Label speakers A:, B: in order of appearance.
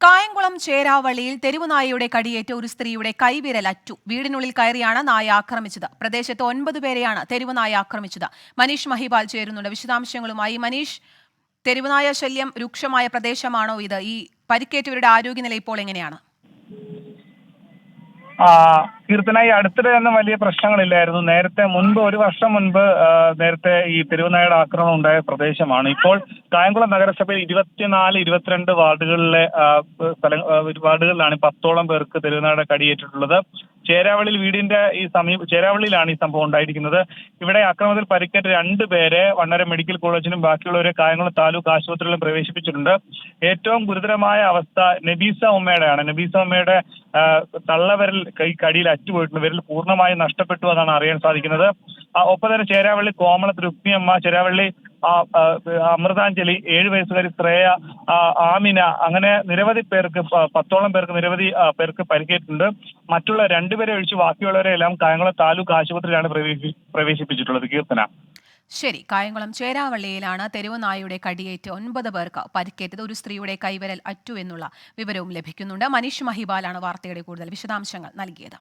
A: കായംകുളം ചേരാവള്ളിയിൽ തെരുവുനായയുടെ കടിയേറ്റ് ഒരു സ്ത്രീയുടെ കൈവിരൽ അറ്റു. വീടിനുള്ളിൽ കയറിയാണ് നായ ആക്രമിച്ചത്. പ്രദേശത്ത് 9 പേരെയാണ് തെരുവുനായ ആക്രമിച്ചത്. മനീഷ് മഹിപാൽ ചേരുന്നുണ്ട് വിശദാംശങ്ങളുമായി. മനീഷ്, തെരുവുനായ ശല്യം രൂക്ഷമായ പ്രദേശമാണോ ഇത്? ഈ പരിക്കേറ്റവരുടെ ആരോഗ്യനില ഇപ്പോൾ എങ്ങനെയാണ്?
B: കീർത്തനായി അടുത്തിടെ ഒന്നും വലിയ പ്രശ്നങ്ങളില്ലായിരുന്നു. മുൻപ് ഒരു വർഷം മുൻപ് നേരത്തെ ഈ തെരുവുനായയുടെ ആക്രമണം ഉണ്ടായ പ്രദേശമാണ്. ഇപ്പോൾ കായംകുളം നഗരസഭയിൽ 24, 22 വാർഡുകളിലാണ് 10ഓളം പേർക്ക് തെരുവുനായയുടെ കടിയേറ്റിട്ടുള്ളത്. ചേരാവള്ളിയിൽ വീടിന്റെ ചേരാവള്ളിയിലാണ് ഈ സംഭവം ഉണ്ടായിരിക്കുന്നത്. ഇവിടെ ആക്രമണത്തിൽ പരിക്കേറ്റ 2 പേരെ വണ്ണര മെഡിക്കൽ കോളേജിലും ബാക്കിയുള്ളവരെ കായംകുളം താലൂക്ക് ആശുപത്രിയിലും പ്രവേശിപ്പിച്ചിട്ടുണ്ട്. ഏറ്റവും ഗുരുതരമായ അവസ്ഥ നബീസ ഉമ്മയുടെയാണ്. നബീസ ഉമ്മയുടെ തള്ളവിരൽ കടിയിൽ അറ്റുപോയിട്ടുണ്ട്. വിരൽ പൂർണ്ണമായും നഷ്ടപ്പെട്ടു എന്നാണ് അറിയാൻ സാധിക്കുന്നത്. ഒപ്പം തന്നെ ചേരാവള്ളി കോമളത്ത് രുക്മിയമ്മ, ചേരാവള്ളി അമൃതാഞ്ജലി, 7 വയസ്സുകാരി ശ്രേയ, ആമിന, അങ്ങനെ നിരവധി പേർക്ക് 10ഓളം പേർക്ക് നിരവധി പേർക്ക് പരിക്കേറ്റിട്ടുണ്ട്. മറ്റുള്ള 2 പേരെ ഒഴിച്ച് ബാക്കിയുള്ളവരെ എല്ലാം കായംകുളം താലൂക്ക് ആശുപത്രിയിലാണ് പ്രവേശിപ്പിച്ചിട്ടുള്ളത്. കീർത്തന,
A: ശരി. കായംകുളം ചേരാവള്ളിയിലാണ് തെരുവുനായയുടെ കടിയേറ്റ് 9 പേർക്ക് പരിക്കേറ്റത്. ഒരു സ്ത്രീയുടെ കൈവിരൽ അറ്റു എന്നുള്ള വിവരവും ലഭിക്കുന്നുണ്ട്. മനീഷ് മഹിപാലാണ് വാർത്തയുടെ കൂടുതൽ വിശദാംശങ്ങൾ നൽകിയത്.